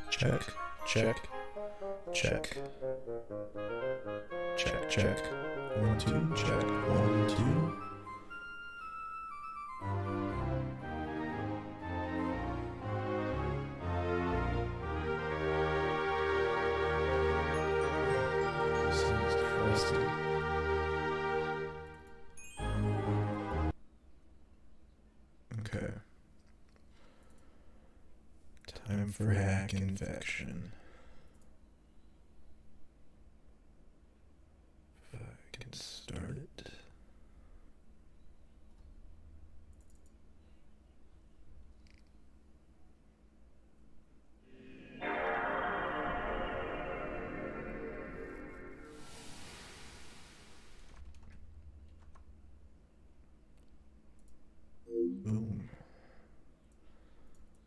Check, check, check. Check, check. 1, 2, check. 1, 2. This is crusty. Okay. Time for hack infection. If I can start it. Boom.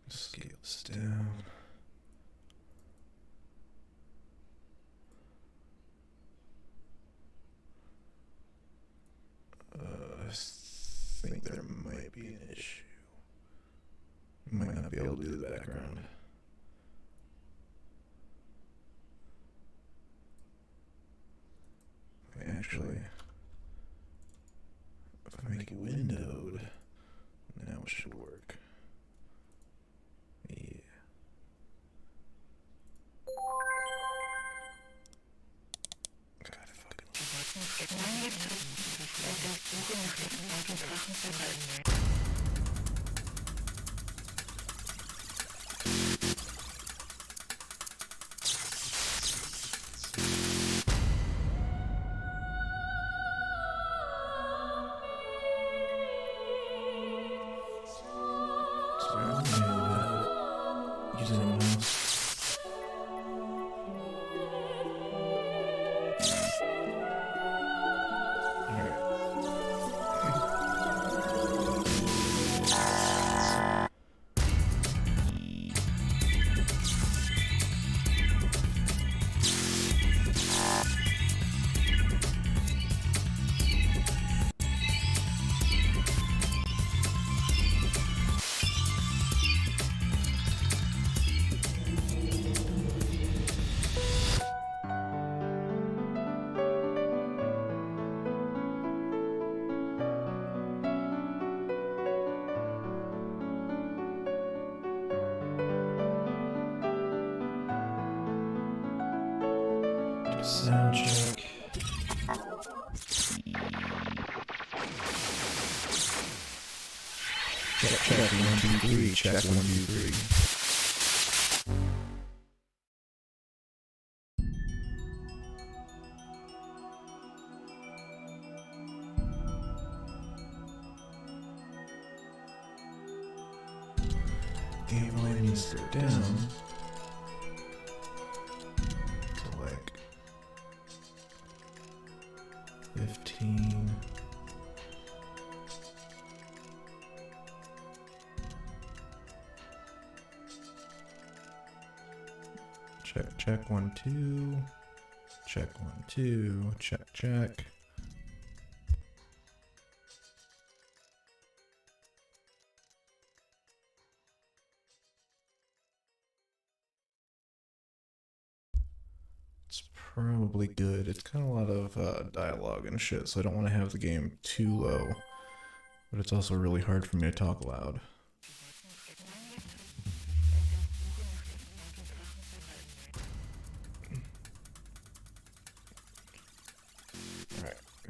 Scale this down. I think there might be an issue. Might not be able to do the background. Actually, if I make it windowed, now it should work. Yeah. God, using a mouse. Sound check. Check, check, 1, 2, 3. Check, 1, 2, 3. Game volume needs to go down to like 15. Check, check, 1, 2. Check, 1, 2. Check, check. It's probably good. It's kind of a lot of dialogue and shit, so I don't want to have the game too low. But it's also really hard for me to talk loud.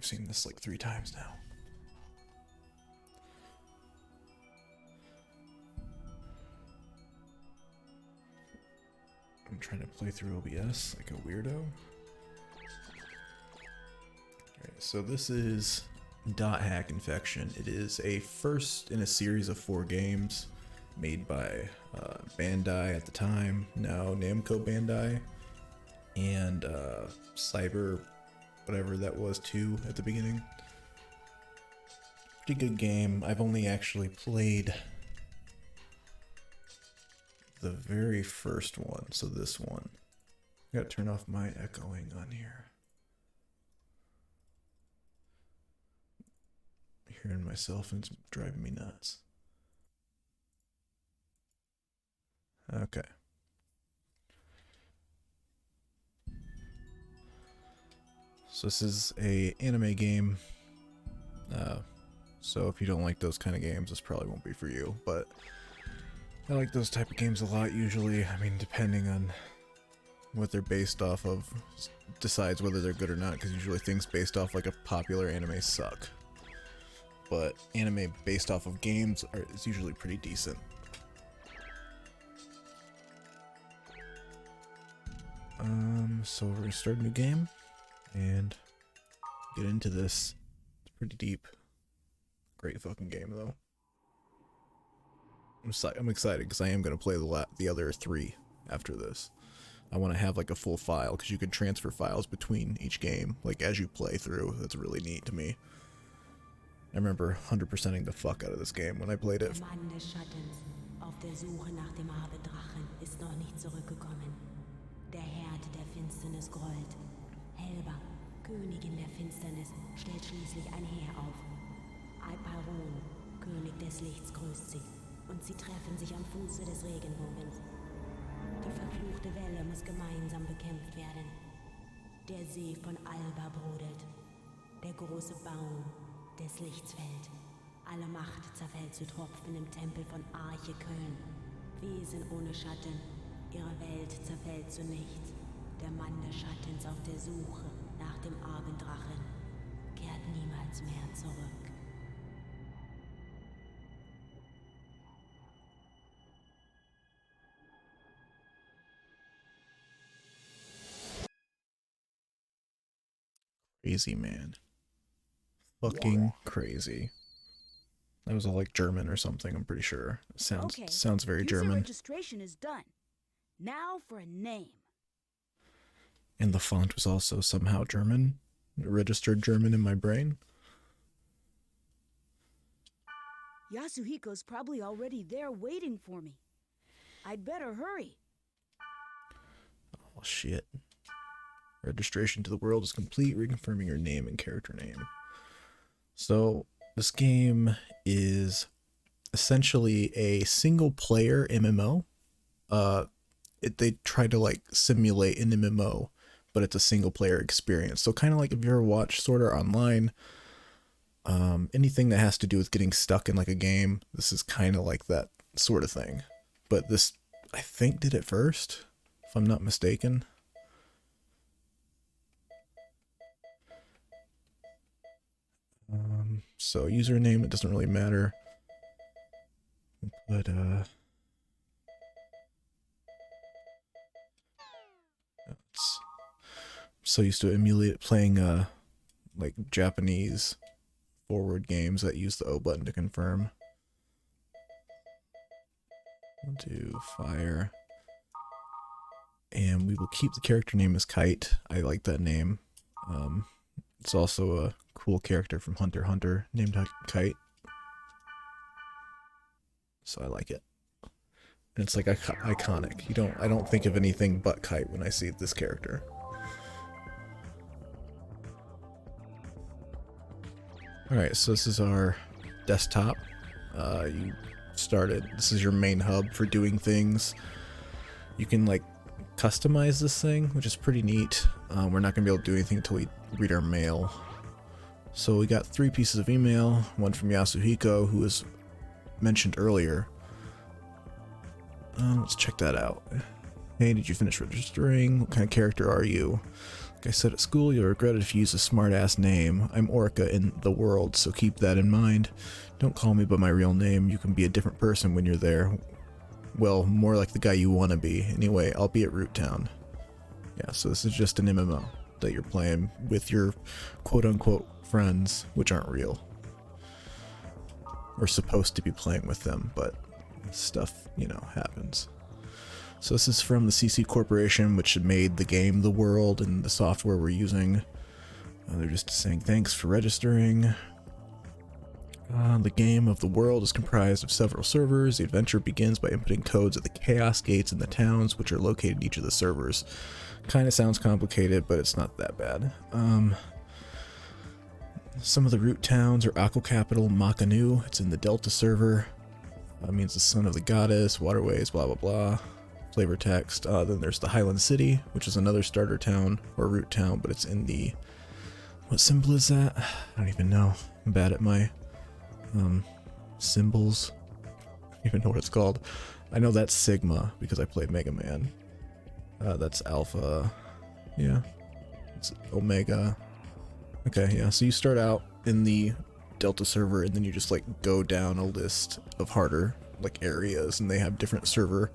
seen this like 3 times now. I'm trying to play through OBS like a weirdo. Alright, so this is Dot Hack Infection. It is a first in a series of 4 games made by Bandai at the time, now Namco Bandai, and Cyber, whatever that was, 2 at the beginning. Pretty good game. I've only actually played the very first one, so this one. I gotta turn off my echoing on here. Hearing myself and it's driving me nuts. Okay. So this is a anime game. So if you don't like those kind of games, this probably won't be for you, but I like those type of games a lot usually. I mean, depending on what they're based off of decides whether they're good or not, because usually things based off like a popular anime suck. But anime based off of games is usually pretty decent. So we're gonna start a new game and get into this. It's pretty deep. Great fucking game though. I'm excited because I am gonna play the other 3 after this. I want to have like a full file because you can transfer files between each game, like as you play through. That's really neat to me. I remember 100%ing the fuck out of this game when I played it. Der Mann des Schattens, auf der Suche nach dem Abendrachen, ist noch nicht zurückgekommen. Der Herd der Finsternis grollt. Helba, Königin der Finsternis, stellt schließlich ein Heer auf. Alparon, König des Lichts, grüßt sie. Und sie treffen sich am Fuße des Regenbogens. Die verfluchte Welle muss gemeinsam bekämpft werden. Der See von Alba brodelt. Der große Baum des Lichts fällt. Alle Macht zerfällt zu Tropfen im Tempel von Arche Köln. Wesen ohne Schatten, ihre Welt zerfällt zu nichts. Der Mann des Schattens auf der Suche nach dem Abenddrachen kehrt niemals mehr zurück. Crazy, man. Fucking crazy. That was all like German or something, I'm pretty sure. Sounds very User German. registration is done. Now for a name. And the font was also somehow German. Registered German in my brain. Yasuhiko's probably already there waiting for me. I'd better hurry. Oh shit. Registration to the world is complete, reconfirming your name and character name. So this game is essentially a single player MMO. They try to like simulate an MMO, but it's a single player experience. So kind of like if you ever watch Sword Art Online, anything that has to do with getting stuck in like a game, this is kind of like that sort of thing. But this, I think, did it first, if I'm not mistaken. So username, it doesn't really matter. But I'm so used to emulate playing like Japanese forward games that use the O button to confirm. We'll do fire. And we will keep the character name as Kite. I like that name. It's also a cool character from Hunter x Hunter named Kite. So I like it. And it's like iconic. I don't think of anything but Kite when I see this character. Alright, so this is our desktop. This is your main hub for doing things. You can like customize this thing, which is pretty neat. We're not going to be able to do anything until we read our mail. So we got 3 pieces of email, one from Yasuhiko, who was mentioned earlier. Let's check that out. Hey, did you finish registering? What kind of character are you? Like I said at school, you'll regret it if you use a smart-ass name. I'm Orca in the world, so keep that in mind. Don't call me by my real name. You can be a different person when you're there. Well, more like the guy you want to be. Anyway, I'll be at Root Town. Yeah, so this is just an MMO that you're playing with your quote-unquote friends, which aren't real. We're supposed to be playing with them, but stuff, you know, happens. So this is from the CC Corporation, which made the game The World and the software we're using. They're just saying thanks for registering. The game of The World is comprised of several servers. The adventure begins by inputting codes at the Chaos Gates in the towns, which are located in each of the servers. Kind of sounds complicated, but it's not that bad. Some of the root towns are Aqua Capital, Makanu. It's in the Delta server. Means the son of the goddess, waterways, blah blah blah. Flavor text. Then there's the Highland City, which is another starter town or root town, but it's in the... What symbol is that? I don't even know. I'm bad at my symbols. I don't even know what it's called. I know that's Sigma because I played Mega Man. That's Alpha. Yeah. It's Omega. Okay, yeah. So you start out in the Delta server and then you just like go down a list of harder like areas, and they have different server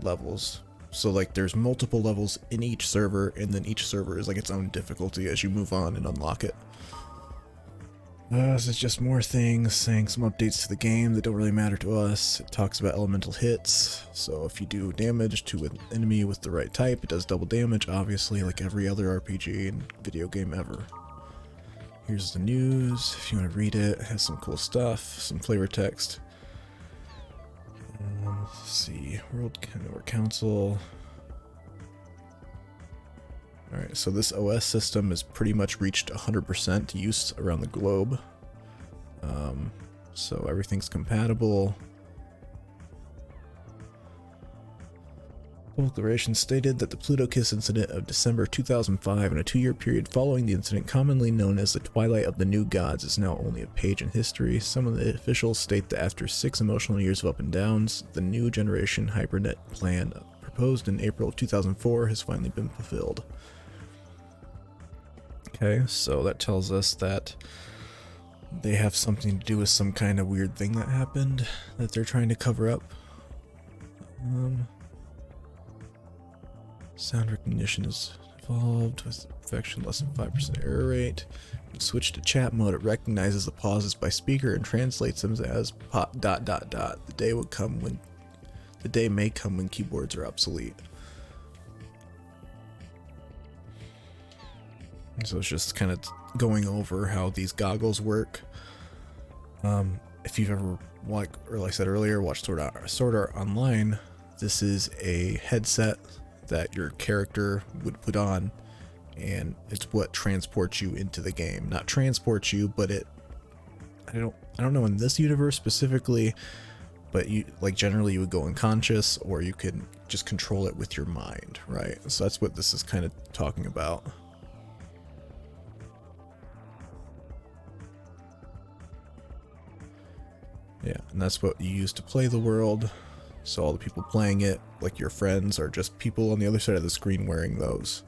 levels. So like there's multiple levels in each server, and then each server is like its own difficulty as you move on and unlock it. This is just more things saying some updates to the game that don't really matter to us. It talks about elemental hits. So if you do damage to an enemy with the right type, it does double damage, obviously, like every other RPG and video game ever. Here's the news, if you want to read it. It has some cool stuff, some flavor text. Let's see, World Network Council. Alright, so this OS system has pretty much reached 100% use around the globe. So everything's compatible. Full declaration stated that the Pluto Kiss incident of December 2005 and a 2-year period following the incident, commonly known as the Twilight of the New Gods, is now only a page in history. Some of the officials state that after 6 emotional years of up and downs, the new generation HyperNet plan proposed in April of 2004 has finally been fulfilled. Okay, so that tells us that they have something to do with some kind of weird thing that happened that they're trying to cover up. Sound recognition is evolved with perfection, less than 5% error rate. When switch to chat mode, it recognizes the pauses by speaker and translates them as ... The day may come when keyboards are obsolete. So it's just kind of going over how these goggles work. If you've ever, like I said earlier, watched Sword Art Online, this is a headset that your character would put on, and it's what transports you into the game. Not transports you, but it... I don't know in this universe specifically, but you like generally you would go unconscious, or you can just control it with your mind, right? So that's what this is kind of talking about. Yeah, and that's what you use to play the world. So all the people playing it, like your friends, are just people on the other side of the screen wearing those.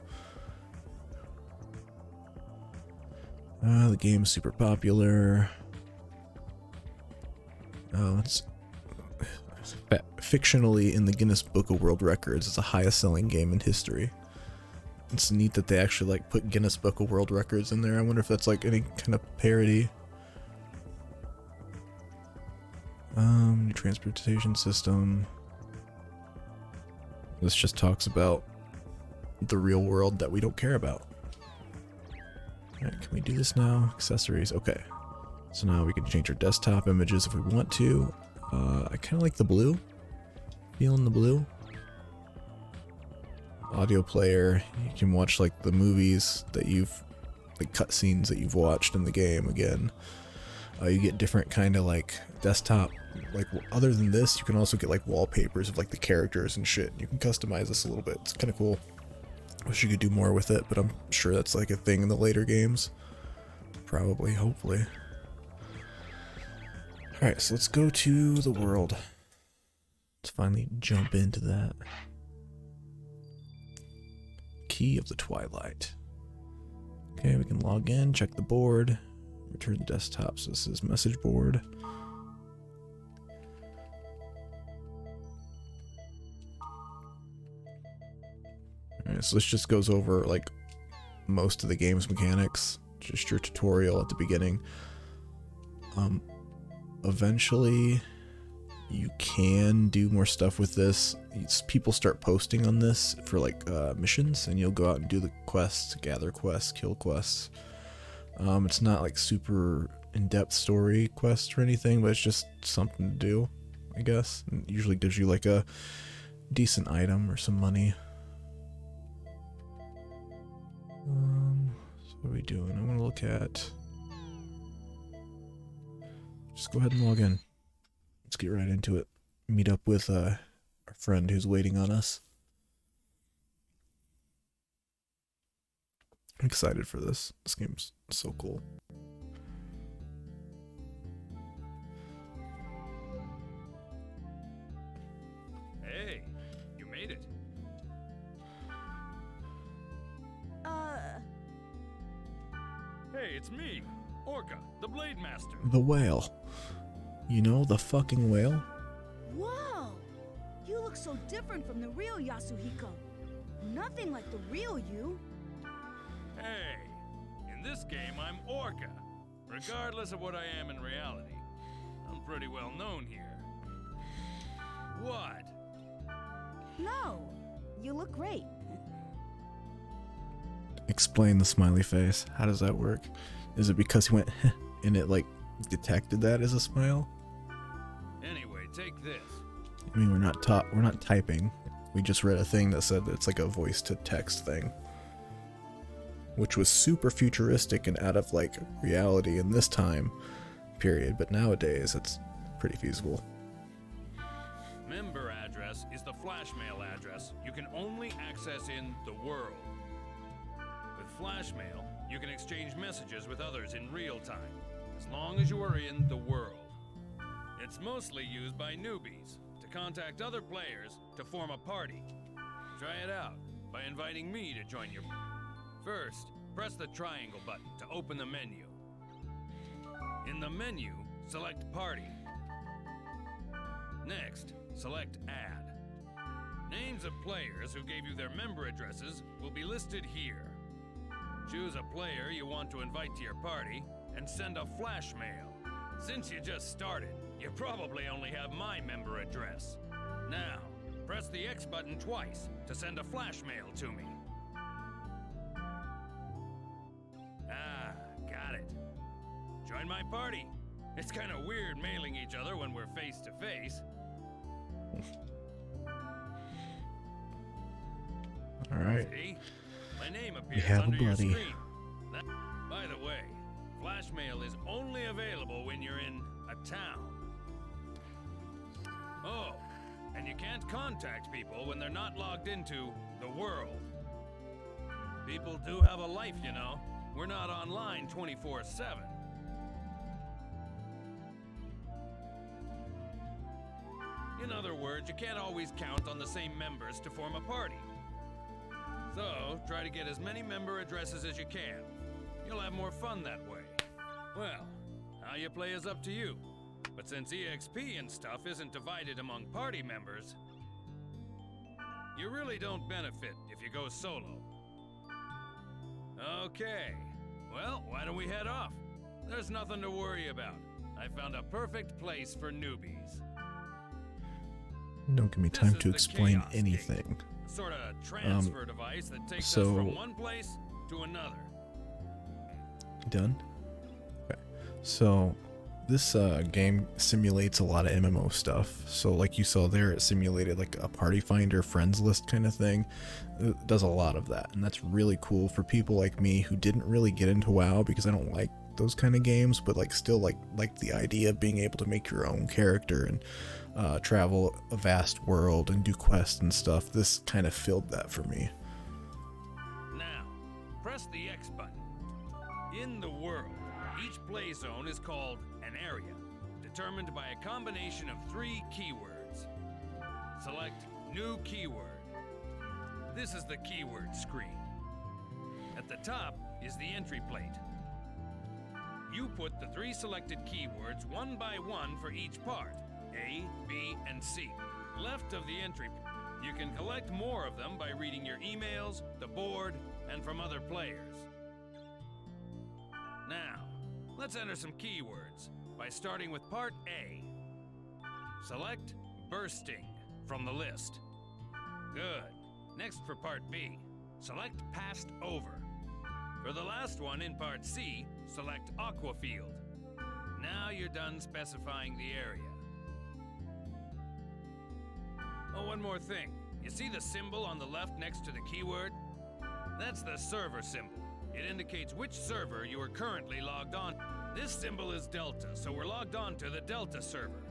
The game's super popular. Oh, it's fictionally in the Guinness Book of World Records. It's the highest selling game in history. It's neat that they actually like put Guinness Book of World Records in there. I wonder if that's like any kind of parody. New transportation system. This just talks about the real world that we don't care about. Alright, can we do this now? Accessories, okay. So now we can change our desktop images if we want to. I kind of like the blue. Feeling the blue. Audio player. You can watch like the movies that you've, like cutscenes that you've watched in the game again. You get different kind of like desktop, like other than this, you can also get like wallpapers of like the characters and shit. You can customize this a little bit. It's kind of cool. Wish you could do more with it, but I'm sure that's like a thing in the later games. Probably, hopefully. Alright, so let's go to the world. Let's finally jump into that. Key of the Twilight. Okay, we can log in, check the board, return the desktop. So this is message board. Alright, so this just goes over like most of the game's mechanics, just your tutorial at the beginning. Eventually you can do more stuff with this. People start posting on this for like missions, and you'll go out and do the quests, gather quests, kill quests. It's not like super in-depth story quests or anything, but it's just something to do, I guess. And it usually gives you like a decent item or some money. So what are we doing? I'm gonna look at. Just go ahead and log in. Let's get right into it. Meet up with our friend who's waiting on us. I'm excited for this. This game's so cool. Hey, you made it. Hey, it's me, Orca, the Blade Master. The whale. You know, the fucking whale? Whoa! You look so different from the real Yasuhiko. Nothing like the real you. Hey, in this game I'm Orca. Regardless of what I am in reality, I'm pretty well known here. What? No, you look great. Explain the smiley face. How does that work? Is it because he went and it like detected that as a smile? Anyway, take this. I mean, we're not typing. We just read a thing that said that it's like a voice to text thing, which was super futuristic and out of like reality in this time period, but nowadays it's pretty feasible. Member address is the flashmail address you can only access in the world. With flashmail, you can exchange messages with others in real time, as long as you are in the world. It's mostly used by newbies to contact other players to form a party. Try it out by inviting me to join your... First, press the triangle button to open the menu. In the menu, select Party. Next, select Add. Names of players who gave you their member addresses will be listed here. Choose a player you want to invite to your party and send a flash mail. Since you just started, you probably only have my member address. Now, press the X button twice to send a flash mail to me. Ah, got it. Join my party. It's kind of weird mailing each other when we're face to face. All right. See? My name appears have a under your buddy. screen. By the way, flash mail is only available when you're in a town. Oh, and you can't contact people when they're not logged into the world. People do have a life, you know. We're not online 24/7. In other words, you can't always count on the same members to form a party. So, try to get as many member addresses as you can. You'll have more fun that way. Well, how you play is up to you. But since EXP and stuff isn't divided among party members, you really don't benefit if you go solo. Okay, well, why don't we head off? There's nothing to worry about. I found a perfect place for newbies. Don't give me This time is to the explain Chaos anything. Gate, a sort of transfer device that takes so- us from one place to another. Done? Okay. So this game simulates a lot of MMO stuff. So like you saw there, it simulated like a party finder, friends list kind of thing. It does a lot of that. And that's really cool for people like me who didn't really get into WoW because I don't like those kind of games, but like still like the idea of being able to make your own character and travel a vast world and do quests and stuff. This kind of filled that for me. Now, press the X button. In the world, each play zone is called an area, determined by a combination of 3 keywords. Select New Keyword. This is the keyword screen. At the top, is the entry plate. You put the 3 selected keywords one by one for each part, A, B, and C. Left of the entry, you can collect more of them by reading your emails, the board, and from other players. Now, let's enter some keywords by starting with part A. Select bursting from the list. Good. Next for part B, select passed over. For the last one in part C, select Aquafield. Now you're done specifying the area. Oh, one more thing. You see the symbol on the left next to the keyword? That's the server symbol. It indicates which server you are currently logged on. This symbol is Delta, so we're logged on to the Delta server.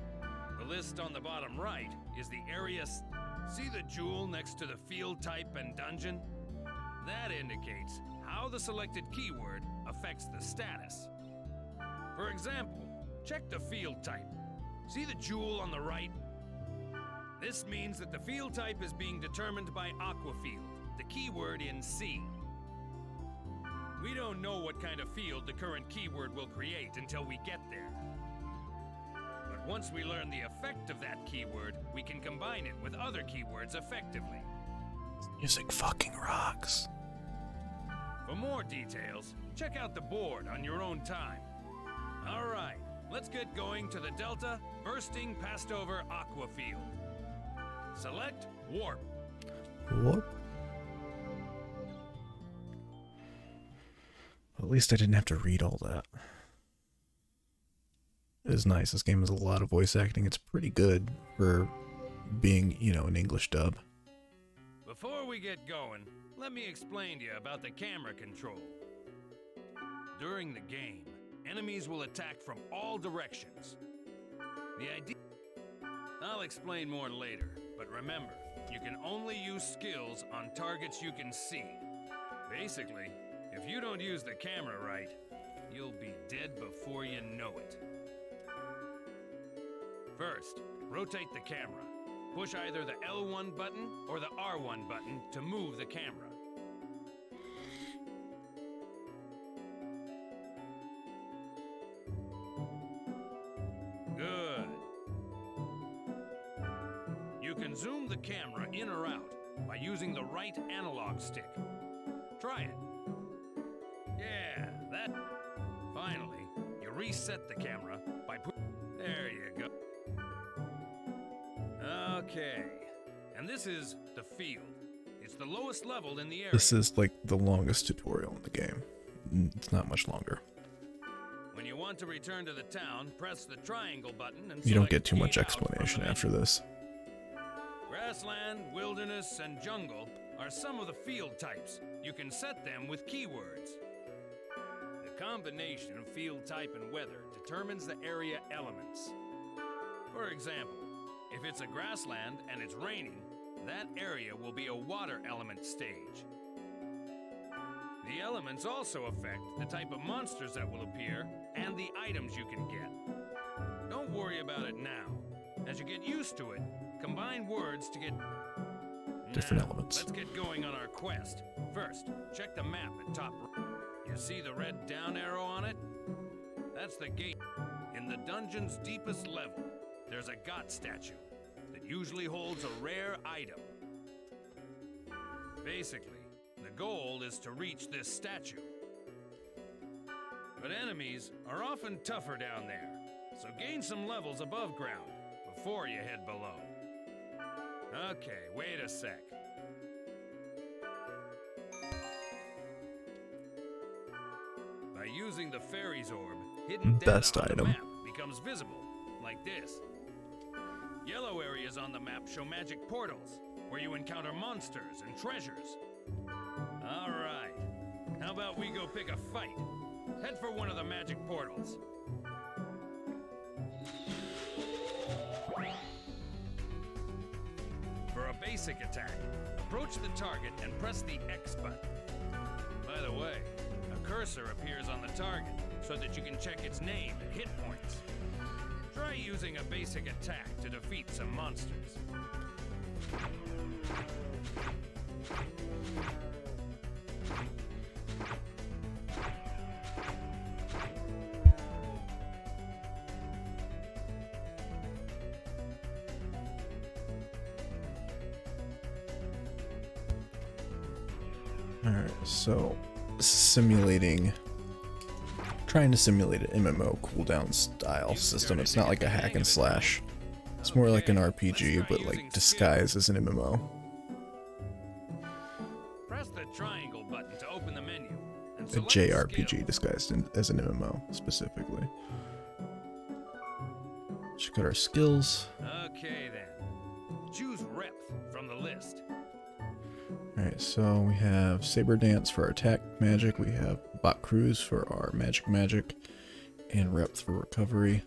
The list on the bottom right is the area. See the jewel next to the field type and dungeon? That indicates how the selected keyword affects the status. For example, check the field type. See the jewel on the right? This means that the field type is being determined by Aquafield, the keyword in C. We don't know what kind of field the current keyword will create until we get there. But once we learn the effect of that keyword, we can combine it with other keywords effectively. Music fucking rocks. For more details, check out the board on your own time. All right, let's get going to the Delta Bursting Passed Over Aquafield. Select Warp. Whoop. At least I didn't have to read all that. It is nice. This game has a lot of voice acting. It's pretty good for being, an English dub. Before we get going, let me explain to you about the camera control. During the game, enemies will attack from all directions. The idea... I'll explain more later, but remember, you can only use skills on targets you can see. Basically, if you don't use the camera right, you'll be dead before you know it. First, rotate the camera. Push either the L1 button or the R1 button to move the camera. Good. You can zoom the camera in or out by using the right analog stick. Try it. Yeah, that. Finally, you reset the camera by there you go. Okay, and this is the field. It's the lowest level in the area. This is like the longest tutorial in the game. It's not much longer. When you want to return to the town, press the triangle button and You don't select get too much Game Out from explanation the after menu. this. Grassland, wilderness, and jungle are some of the field types. You can set them with keywords. The combination of field type and weather determines the area elements. For example, if it's a grassland and it's raining, that area will be a water element stage. The elements also affect the type of monsters that will appear and the items you can get. Don't worry about it now. As you get used to it, combine words to get Different Now, elements. Let's get going on our quest. First, check the map at top right. You see the red down arrow on it? That's the gate. In the dungeon's deepest level, there's a god statue that usually holds a rare item. Basically, the goal is to reach this statue. But enemies are often tougher down there, so gain some levels above ground before you head below. Okay, wait a sec. By using the fairy's orb, hidden Best data on item. the map becomes visible, like this. Yellow areas on the map show magic portals, where you encounter monsters and treasures. All right, how about we go pick a fight? Head for one of the magic portals. For a basic attack, approach the target and press the X button. By the way, a cursor appears on the target so that you can check its name and hit points. Try using a basic attack to defeat some monsters. Alright, so trying to simulate an MMO cooldown style system. It's not like a hack and slash. It's more like an RPG, but like disguised as an MMO. Press the triangle button to open the menu. And A select JRPG skill. disguised as an MMO, specifically. Check out our skills. Okay then. Choose Rep from the list. Alright, so we have Saber Dance for our attack magic, we have Bot Cruise for our magic, and Rep for recovery.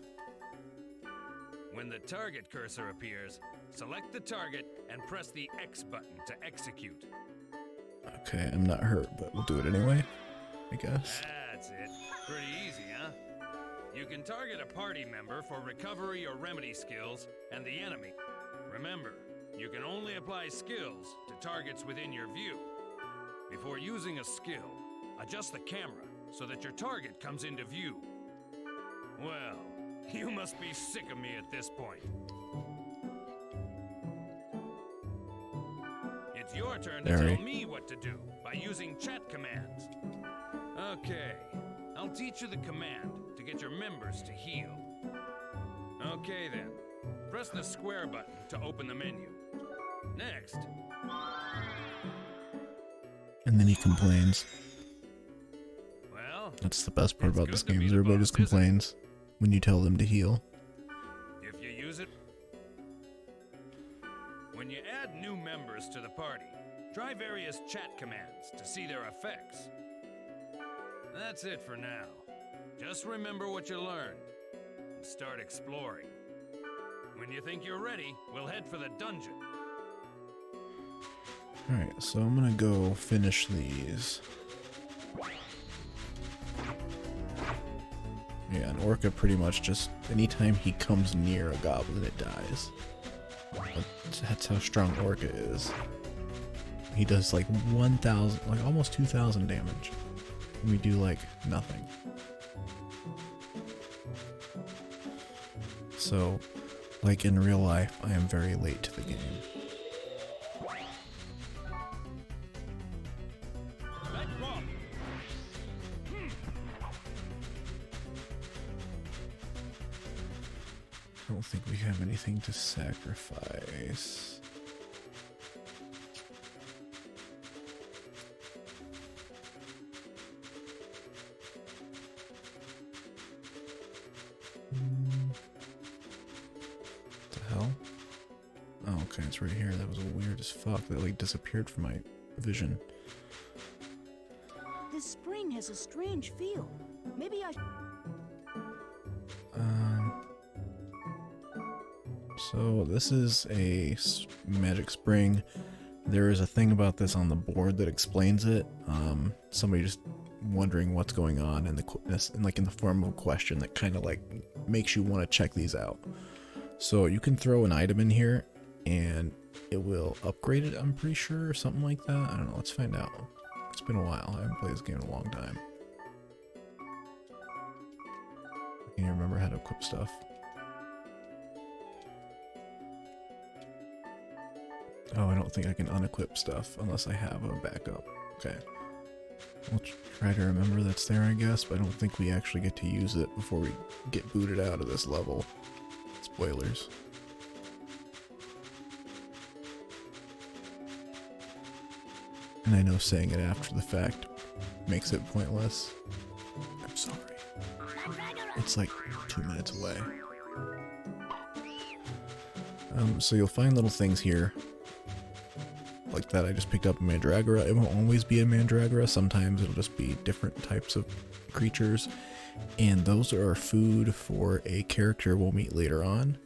When the target cursor appears, select the target and press the X button to execute. Okay, I'm not hurt, but we'll do it anyway, I guess. That's it. Pretty easy, huh? You can target a party member for recovery or remedy skills and the enemy. Remember, you can only apply skills to targets within your view. Before using a skill, adjust the camera so that your target comes into view. Well, you must be sick of me at this point. It's your turn to Very. tell me what to do by using chat commands. Okay, I'll teach you the command to get your members to heal. Okay then, press the square button to open the menu. Next, And then he complains. well, That's the best part It's about good this to game, be is the everybody boss, just isn't it? complains when you tell them to heal. if you use it. When you add new members to the party, try various chat commands to see their effects. That's it for now. Just remember what you learned and start exploring. When you think you're ready, we'll head for the dungeon. Alright, so I'm gonna go finish these. Yeah, an Orca pretty much just, anytime he comes near a goblin, it dies. That's how strong Orca is. He does like 1,000, like almost 2,000 damage. And we do like nothing. So, like in real life, I am very late to the game. I don't think we have anything to sacrifice. What the hell? Oh, okay, it's right here. That was weird as fuck. That like disappeared from my vision. This spring has a strange feel. Maybe I. So this is a magic spring. There is a thing about this on the board that explains it. Somebody just wondering what's going on, and like in the form of a question that kind of like makes you want to check these out. So you can throw an item in here, and it will upgrade it. I'm pretty sure, or something like that. I don't know. Let's find out. It's been a while. I haven't played this game in a long time. Can you remember how to equip stuff? Oh, I don't think I can unequip stuff unless I have a backup. Okay. We'll try to remember that's there, I guess, but I don't think we actually get to use it before we get booted out of this level. Spoilers. And I know saying it after the fact makes it pointless. I'm sorry. It's like 2 minutes away. So you'll find little things here like that. I just picked up a Mandragora. It won't always be a Mandragora. Sometimes it'll just be different types of creatures. And those are food for a character we'll meet later on.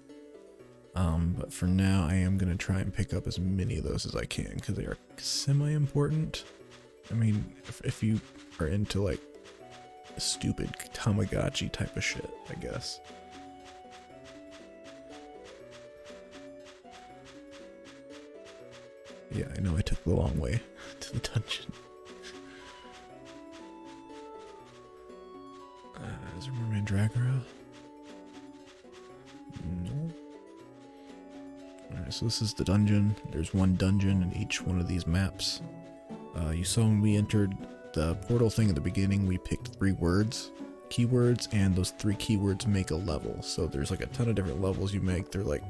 But for now, I am going to try and pick up as many of those as I can because they are semi-important. I mean, if you are into like stupid Tamagotchi type of shit, I guess. Yeah, I know I took the long way to the dungeon. Is there more Mandragora? No. Alright, so this is the dungeon. There's one dungeon in each one of these maps. You saw when we entered the portal thing at the beginning, we picked 3 keywords, and those 3 keywords make a level. So there's like a ton of different levels you make. They're like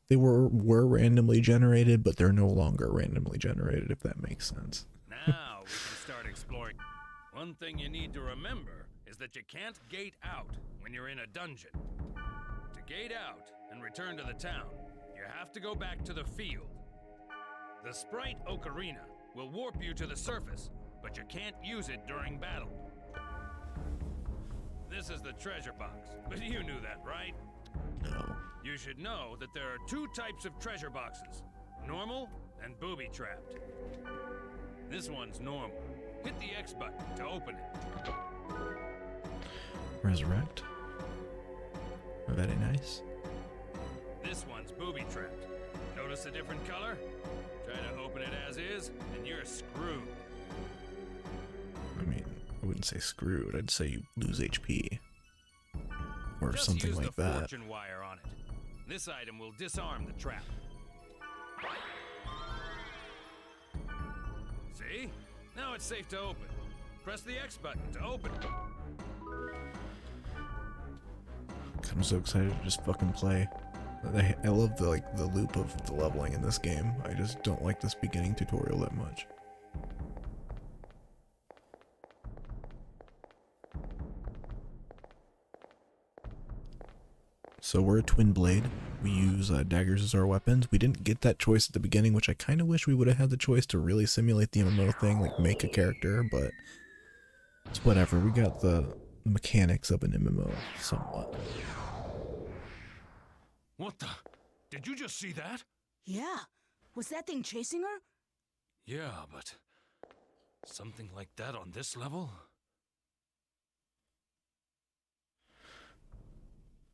they were randomly generated, but they're no longer randomly generated, if that makes sense. Now we can start exploring. One thing you need to remember is that you can't gate out when you're in a dungeon. To gate out and return to the town, you have to go back to the field. The sprite Ocarina will warp you to the surface, but you can't use it during battle. This is the treasure box, but you knew that, right? No. You should know that there are 2 types of treasure boxes, normal and booby-trapped. This one's normal. Hit the X button to open it. Resurrect. Very nice. This one's booby-trapped. Notice a different color? Try to open it as is, and you're screwed. I mean, I wouldn't say screwed. I'd say you lose HP. Or Just something use like the that. fortune wire on it. This item will disarm the trap. See? Now it's safe to open. Press the X button to open it. I'm so excited to just fucking play. I love the loop of the leveling in this game. I just don't like this beginning tutorial that much. So we're a twin blade. We use daggers as our weapons. We didn't get that choice at the beginning, which I kind of wish we would have had the choice to really simulate the MMO thing, like make a character, but it's whatever. We got the mechanics of an MMO somewhat. What the? Did you just see that? Yeah. Was that thing chasing her? Yeah, but something like that on this level?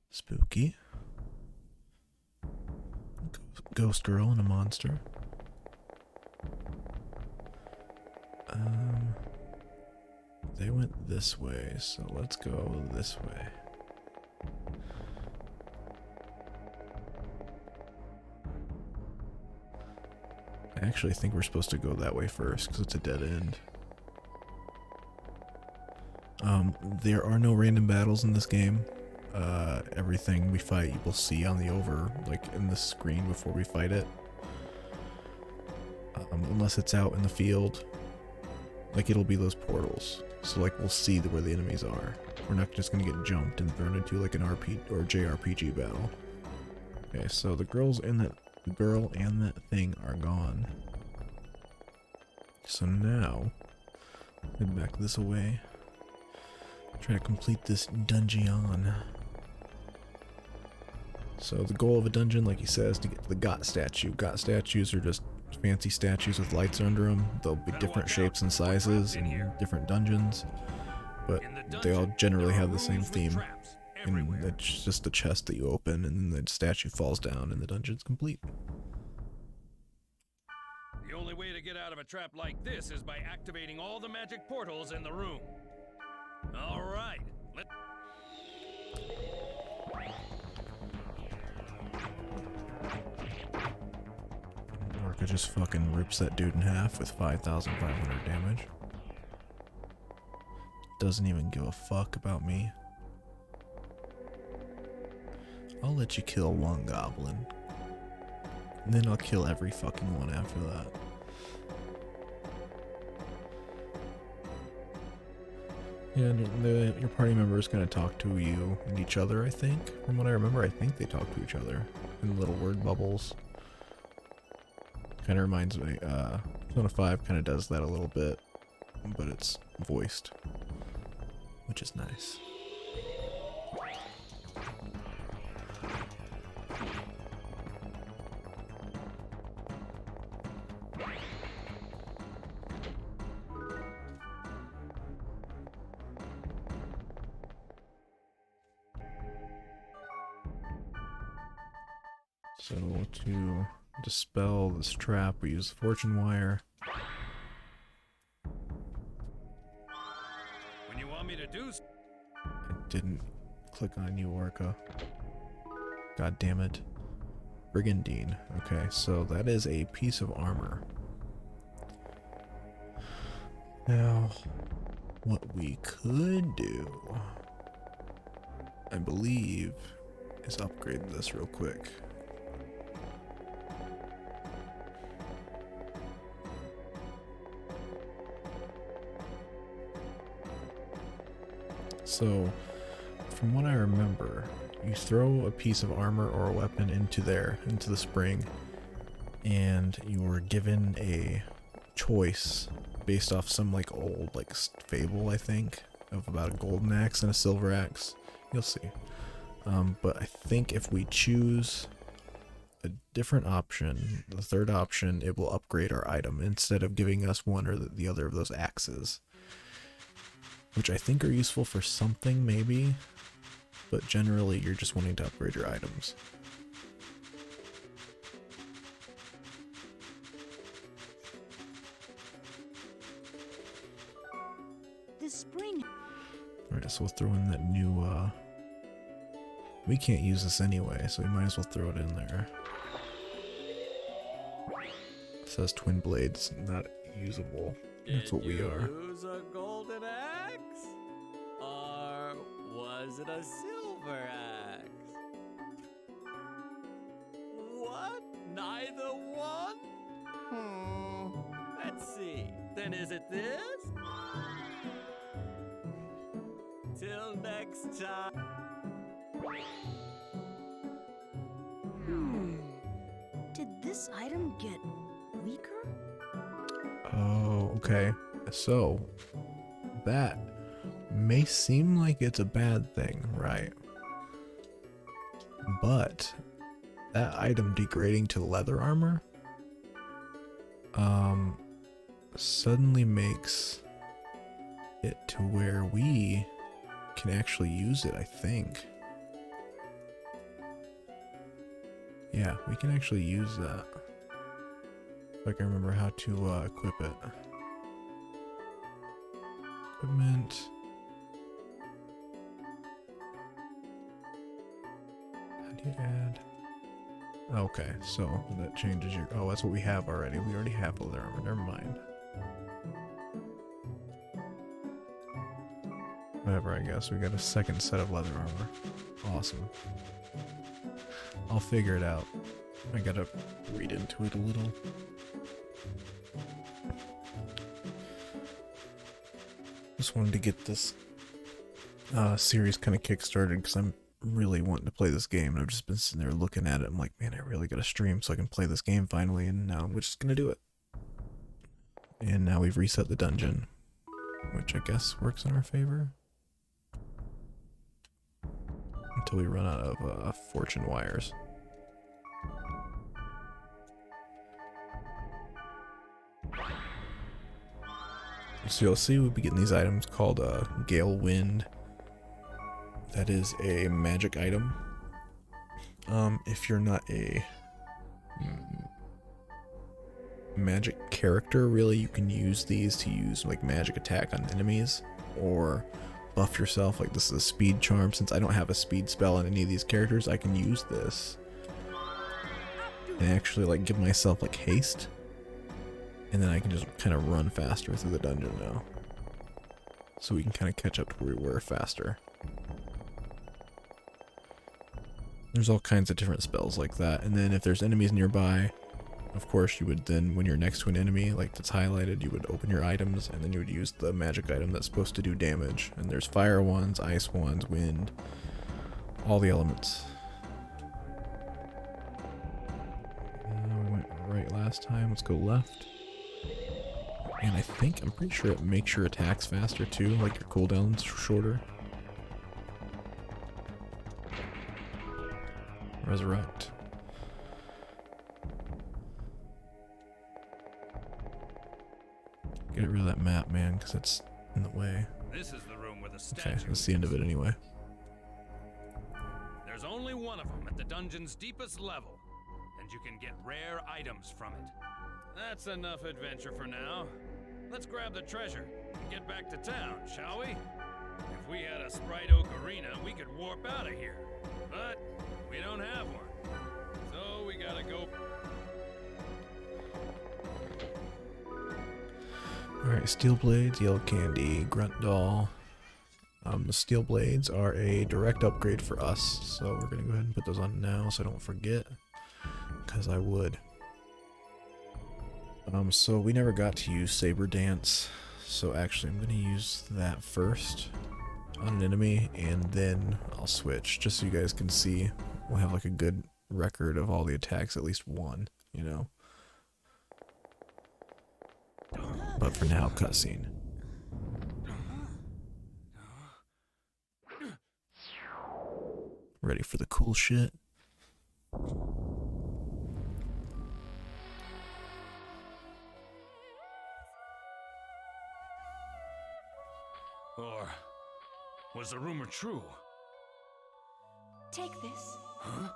Spooky. Ghost girl and a monster. They went this way, so let's go this way. I actually think we're supposed to go that way first, because it's a dead end. There are no random battles in this game. Everything we fight you will see on the in the screen before we fight it. Unless it's out in the field. Like, it'll be those portals. So, like, we'll see where the enemies are. We're not just gonna get jumped and thrown into, like, an RP or JRPG battle. Okay, so the girl and that thing are gone. So now, head back this way. Try to complete this dungeon. So the goal of a dungeon, like he says, to get to the Got statue. Got statues are just fancy statues with lights under them. They'll be different shapes and sizes in different dungeons, but they all generally have the same theme. And it's just a chest that you open, and then the statue falls down, and the dungeon's complete. The only way to get out of a trap like this is by activating all the magic portals in the room. All right. Orca just fucking rips that dude in half with 5,500 damage. Doesn't even give a fuck about me. I'll let you kill one goblin. And then I'll kill every fucking one after that. Yeah, and your party members kind of talk to you and each other, I think. From what I remember, I think they talk to each other in little word bubbles. Kind of reminds me, Persona 5 kind of does that a little bit, but it's voiced, which is nice. So to dispel this trap, we use the fortune wire. When you want me to do I didn't click on you, Orca. God damn it. Brigandine. Okay, so that is a piece of armor. Now, what we could do, I believe, is upgrade this real quick. So, from what I remember, you throw a piece of armor or a weapon into the spring, and you were given a choice based off some like old like fable, I think, of about a golden axe and a silver axe. You'll see. But I think if we choose a different option, the third option, it will upgrade our item instead of giving us one or the other of those axes, which I think are useful for something maybe, but generally you're just wanting to upgrade your items. This spring. Alright, so we'll throw in that new, we can't use this anyway, so we might as well throw it in there. It says twin blades, not usable. That's what we are. Use a golden axe? Or was it a silver axe? What? Neither one? Let's see. Then is it this? Till next time. Did this item get weaker? Oh, okay. So, that may seem like it's a bad thing, right? But, that item degrading to leather armor, suddenly makes it to where we can actually use it, I think. Yeah, we can actually use that. If I can remember how to equip it. Equipment. How do you add? Okay, so that changes your... Oh, that's what we have already. We already have leather armor. Never mind. Whatever, I guess. We got a second set of leather armor. Awesome. I'll figure it out. I gotta read into it a little. Just wanted to get this series kind of kick-started because I'm really wanting to play this game, and I've just been sitting there looking at it. I'm like, man, I really gotta stream so I can play this game finally, and now I'm just gonna do it. And now we've reset the dungeon, which I guess works in our favor. Until we run out of fortune wires. So you'll see we'll be getting these items called Gale Wind. That is a magic item. If you're not a magic character, really, you can use these to use like magic attack on enemies or buff yourself. Like this is a speed charm. Since I don't have a speed spell on any of these characters, I can use this and actually like give myself like haste. And then I can just kind of run faster through the dungeon now. So we can kind of catch up to where we were faster. There's all kinds of different spells like that. And then if there's enemies nearby, of course you would then, when you're next to an enemy, like that's highlighted, you would open your items and then you would use the magic item that's supposed to do damage. And there's fire ones, ice ones, wind, all the elements. We went right last time, let's go left. And I think, I'm pretty sure it makes your attacks faster too, like your cooldown's shorter. Resurrect. Get rid of that map, man, because it's in the way. This is the room where the Okay, statue that's the end of it anyway. There's only one of them at the dungeon's deepest level, and you can get rare items from it. That's enough adventure for now. Let's grab the treasure and get back to town, shall we? If we had a Sprite Oak Arena, we could warp out of here. But we don't have one. So we gotta go. Alright, Steel Blades, Yellow Candy, Grunt Doll. The Steel Blades are a direct upgrade for us, so we're gonna go ahead and put those on now so I don't forget, because I would. So we never got to use Saber Dance, so actually I'm gonna use that first on an enemy, and then I'll switch, just so you guys can see. We'll have like a good record of all the attacks, at least one, you know. But for now, cutscene. Ready for the cool shit? Or was the rumor true? Take this. Huh?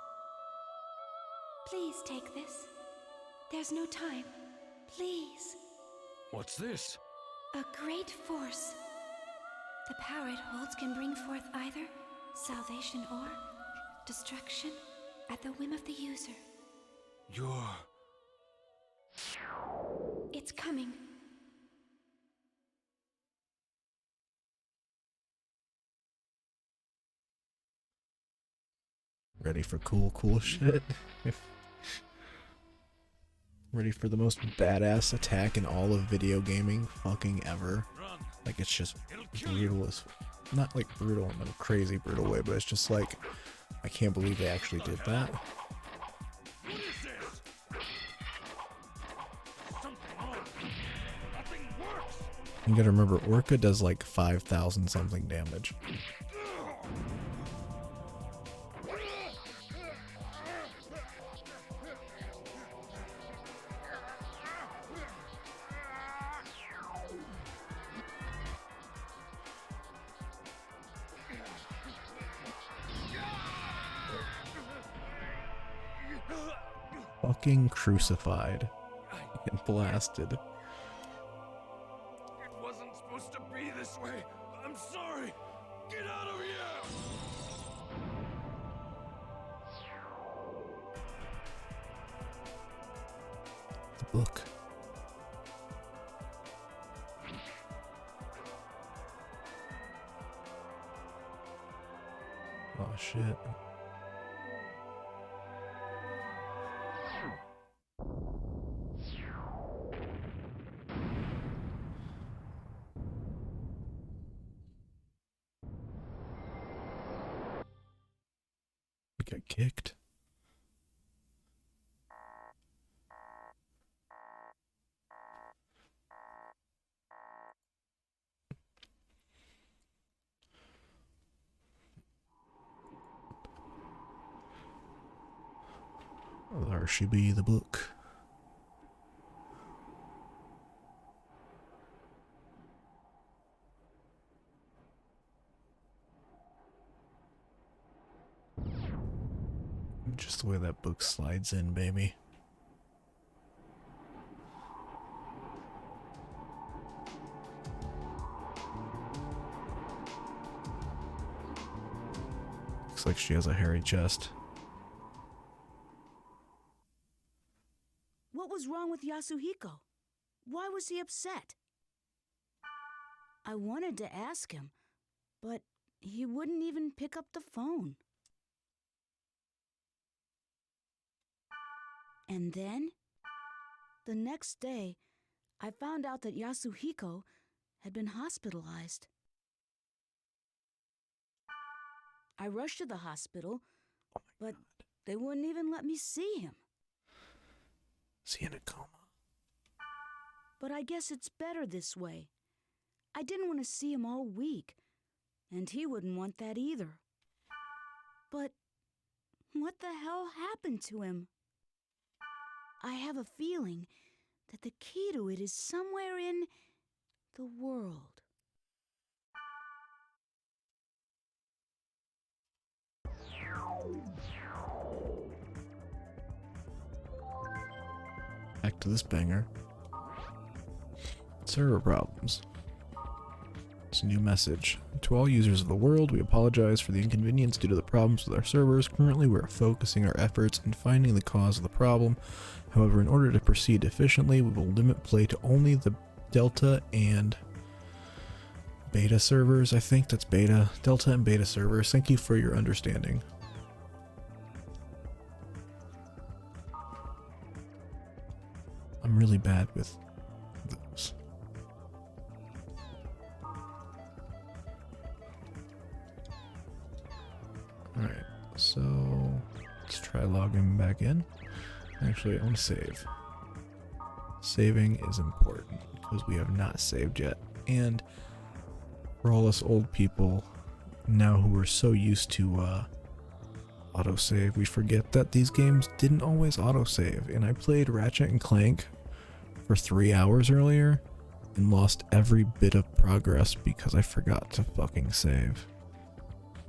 Please take this. There's no time. Please. What's this? A great force. The power it holds can bring forth either salvation or destruction at the whim of the user. You're... It's coming. Ready for cool shit? Ready for the most badass attack in all of video gaming fucking ever? Run. Like, it's just It'll kill you. brutal as... Not like brutal in a crazy brutal way, but it's just like, I can't believe they actually did that. What is this? Something wrong. Nothing works. You gotta remember, Orca does like 5,000 something damage. Fucking crucified and blasted. It wasn't supposed to be this way. I'm sorry. Get out of here. The book. Oh shit. We got kicked. There she be, the book. Just the way that book slides in, baby. Looks like she has a hairy chest. What was wrong with Yasuhiko? Why was he upset? I wanted to ask him, but he wouldn't even pick up the phone. And then, the next day, I found out that Yasuhiko had been hospitalized. I rushed to the hospital, but they wouldn't even let me see him. Is he in a coma? But I guess it's better this way. I didn't want to see him all week, and he wouldn't want that either. But what the hell happened to him? I have a feeling that the key to it is somewhere in the world. Back to this banger. Server problems. It's a new message. To all users of the world, we apologize for the inconvenience due to the problems with our servers. Currently, we're focusing our efforts in finding the cause of the problem. However, in order to proceed efficiently, we will limit play to only the Delta and Beta servers. I think that's Beta. Delta and Beta servers. Thank you for your understanding. I'm really bad with those. Alright, so let's try logging back in. Actually, I want to save. Saving is important because we have not saved yet. And for all us old people now who are so used to autosave, we forget that these games didn't always autosave. And I played Ratchet and Clank for 3 hours earlier and lost every bit of progress because I forgot to fucking save.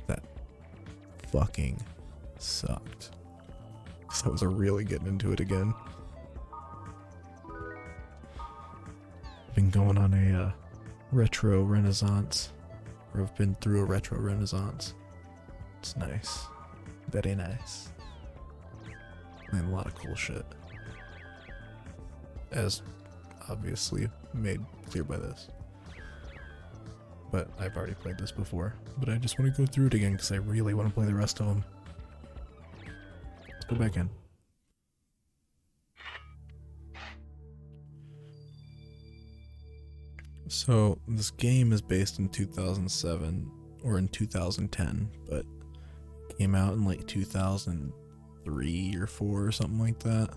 That fucking sucked. So I was really getting into it again. Been going on a retro renaissance, or I've been through a retro renaissance. It's nice, very nice, and a lot of cool shit, as obviously made clear by this. But I've already played this before, but I just want to go through it again because I really want to play the rest of them. Let's go back in. So this game is based in 2007 or in 2010, but came out in like 2003 or 4 or something like that.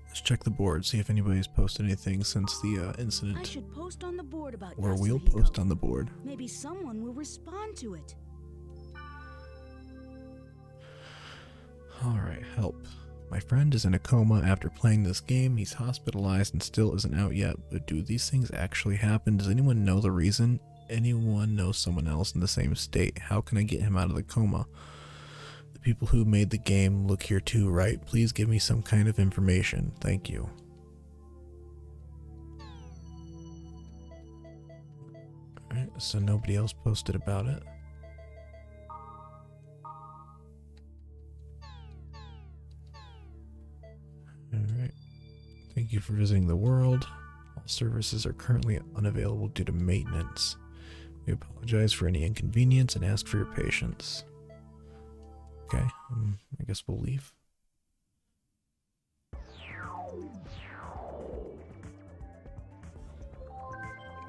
Let's check the board, see if anybody's posted anything since the I incident. should post on the board about Or we'll Yasuhiko. post on the board. Maybe someone will respond to it. Alright, help. My friend is in a coma after playing this game. He's hospitalized and still isn't out yet. But do these things actually happen? Does anyone know the reason? Anyone know someone else in the same state? How can I get him out of the coma? The people who made the game look here too, right? Please give me some kind of information. Thank you. Alright, so nobody else posted about it. Alright. Thank you for visiting the world. All services are currently unavailable due to maintenance. We apologize for any inconvenience and ask for your patience. Okay, I guess we'll leave.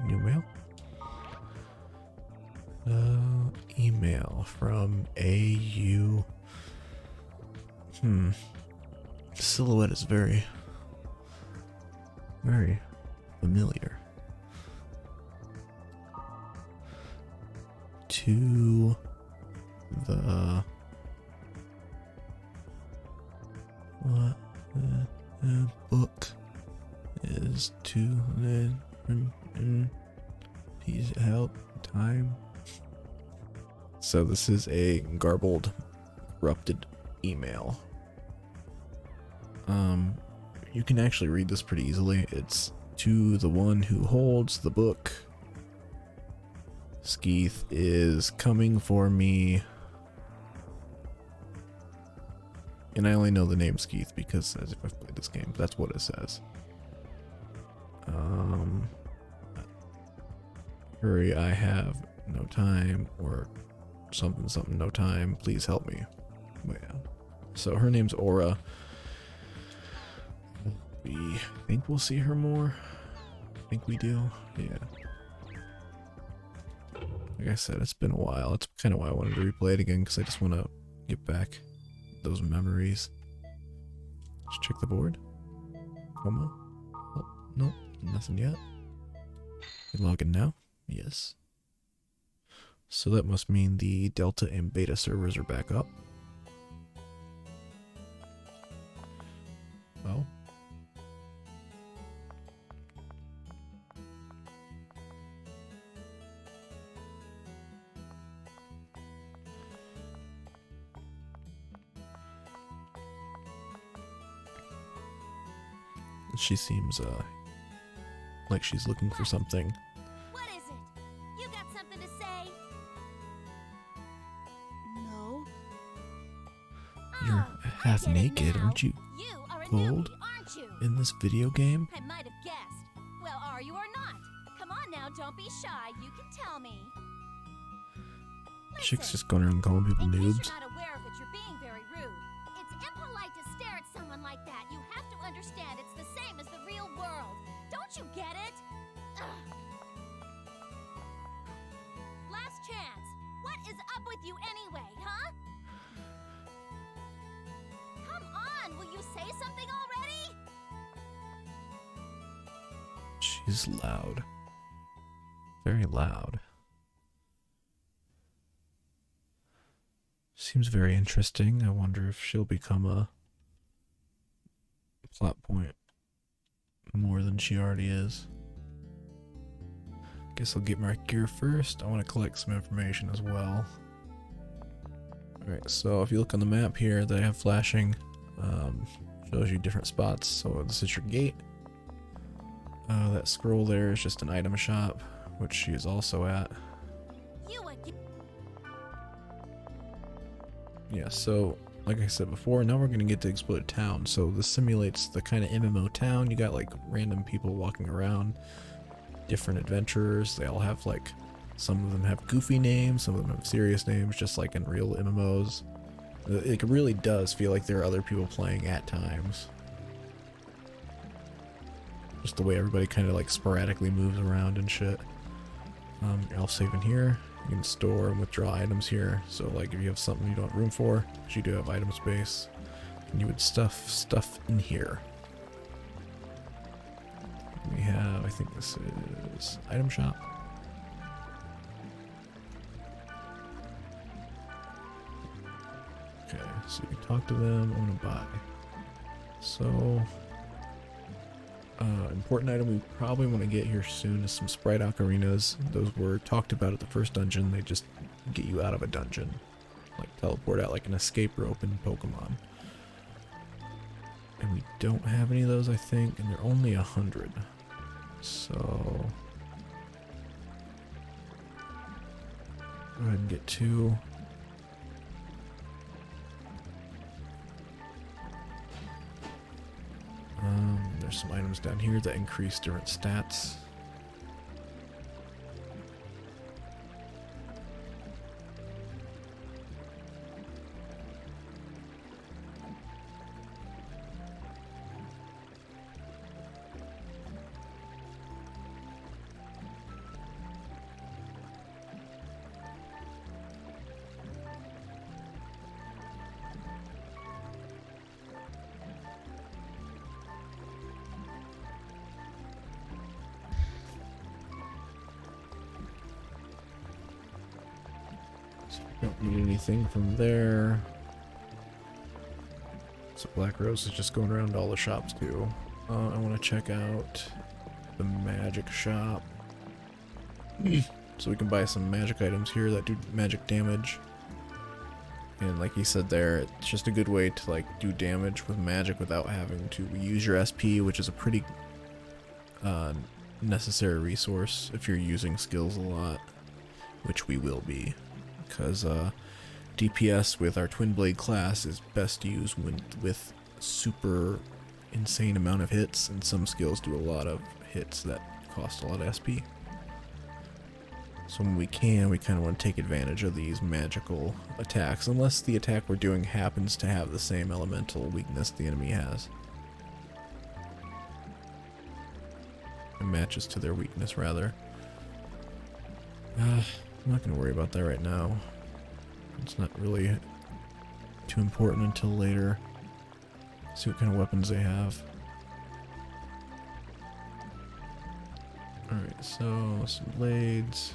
New mail? Email from AU. The silhouette is very familiar. To the what the book is to the please help time. So this is a garbled, corrupted email. You can actually read this pretty easily. It's to the one who holds the book. Skeeth is coming for me. And I only know the name Skeeth because as if I've played this game, that's what it says. Hurry, I have no time, or something, no time. Please help me. But yeah. So her name's Aura. We think we'll see her more. I think we do. Yeah. Like I said, it's been a while. It's kind of why I wanted to replay it again, because I just want to get back those memories. Let's check the board. Coma. Oh, no, nothing yet. We log in now. Yes. So that must mean the Delta and Beta servers are back up. Well. She seems like she's looking for something. What is it? You got something to say? No. You're Oh, half I get it naked, now. aren't you? You are a Gold? newbie, aren't you? In this video game? I might have guessed. Well, are you or not? Come on now, don't be shy. You can tell me. Chick's Listen, just going around calling people in case noobs. you're not aware of it, you're being very rude. It's impolite to stare at someone like that. You have to understand it's the same as the real world. Don't you get it? Ugh. Last chance. What is up with you anyway, huh? Come on, will you say something already? She's loud. Very loud. Seems very interesting. I wonder if she'll become a plot point more than she already is. Guess I'll get my gear first. I want to collect some information as well. Alright, so if you look on the map here that I have flashing, shows you different spots. So this is your gate. That scroll there is just an item shop, which she is also at. You again. Yeah, so like I said before, now we're going to get to Exploded Town. So this simulates the kind of MMO town. You got like random people walking around, different adventurers. They all have like, some of them have goofy names, some of them have serious names, just like in real MMOs. It really does feel like there are other people playing at times. Just the way everybody kind of like sporadically moves around and shit. I'll save in here. You can store and withdraw items here. So like if you have something you don't have room for, because you do have item space, and you would stuff stuff in here. We have, I think this is item shop. Okay, so you can talk to them. I want to buy. So, important item we probably want to get here soon is some Sprite Ocarinas. Those were talked about at the first dungeon. They just get you out of a dungeon. Like teleport out like an escape rope in Pokemon. And we don't have any of those, I think, and they're only 100. So, go ahead and get 2. There's some items down here that increase different stats. Don't need anything from there. So Black Rose is just going around all the shops too. I want to check out the magic shop. So we can buy some magic items here that do magic damage. And like he said there, it's just a good way to like do damage with magic without having to use your SP, which is a pretty necessary resource if you're using skills a lot, which we will be. Because DPS with our Twin Blade class is best used with super insane amount of hits, and some skills do a lot of hits that cost a lot of SP. So when we can, we kind of want to take advantage of these magical attacks, unless the attack we're doing happens to have the same elemental weakness the enemy has. It matches to their weakness, rather. I'm not going to worry about that right now. It's not really too important until later. See what kind of weapons they have. Alright, so some blades.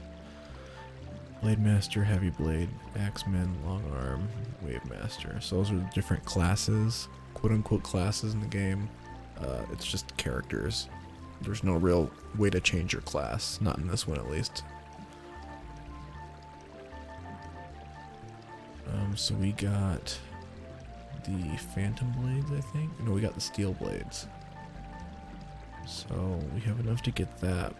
Blade Master, Heavy Blade, Axeman, Long Arm, Wave Master. So those are the different classes, quote-unquote classes in the game. It's just characters. There's no real way to change your class, not in this one at least. So we got the Phantom Blades, I think. No, we got the Steel Blades. So we have enough to get that.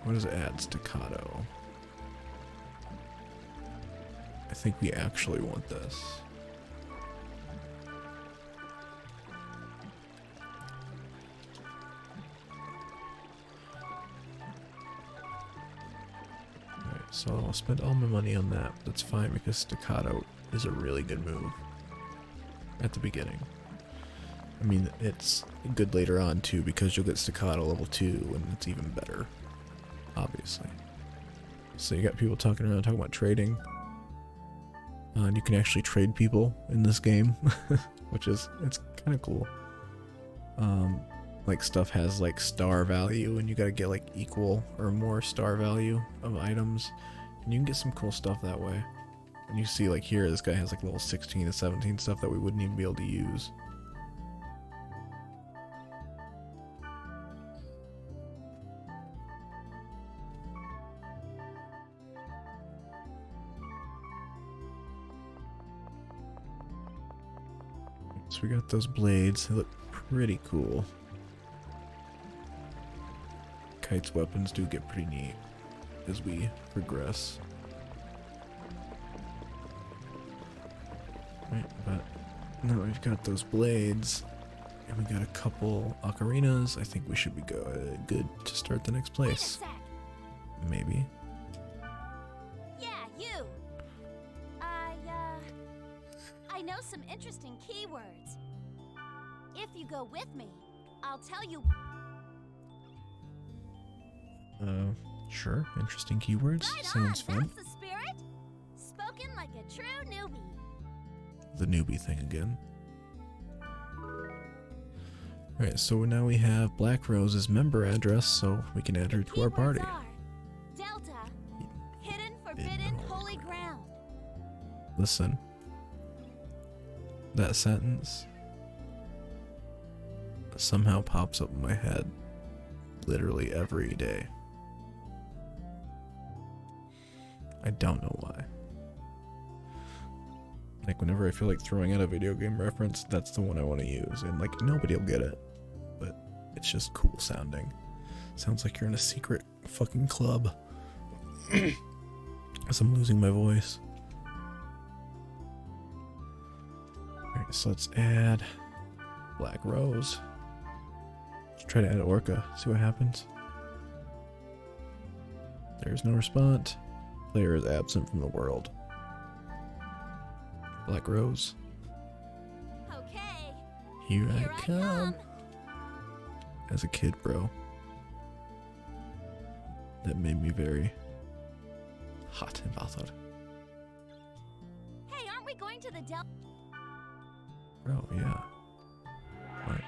What does it add? Staccato. I think we actually want this. Alright, so I'll spend all my money on that. That's fine because staccato is a really good move at the beginning. I mean, it's good later on too because you'll get staccato level 2 and it's even better, obviously. So you got people talking about trading. And you can actually trade people in this game, which is, it's kind of cool. Like stuff has like star value and you gotta get like equal or more star value of items. And you can get some cool stuff that way. And you see like here, this guy has like level 16 to 17 stuff that we wouldn't even be able to use. So we got those blades, they look pretty cool. Kite's weapons do get pretty neat as we progress. Right, but now we've got those blades, and we got a couple ocarinas. I think we should be good to start the next Wait a place. sec. Maybe. Yeah, you. I know some interesting keywords. If you go with me, I'll tell you. Sure. Interesting keywords. Right Sounds on, fun. that's the spirit. Spoken like a true newbie. The newbie thing again. Alright, so now we have Black Rose's member address, so we can add her to our Keywords party. are Delta, hidden, forbidden, holy ground. Listen. That sentence somehow pops up in my head literally every day. I don't know why. Like whenever I feel like throwing out a video game reference, that's the one I want to use. And like nobody will get it, but it's just cool sounding. Sounds like you're in a secret fucking club. As I'm losing my voice. Alright, so let's add Black Rose. Let's try to add Orca, see what happens. There's no response. Player is absent from the world. Black Rose. Okay, Here here I come. As a kid, bro. That made me very hot and bothered. Hey, aren't we going to the Delta? Bro, yeah. Right.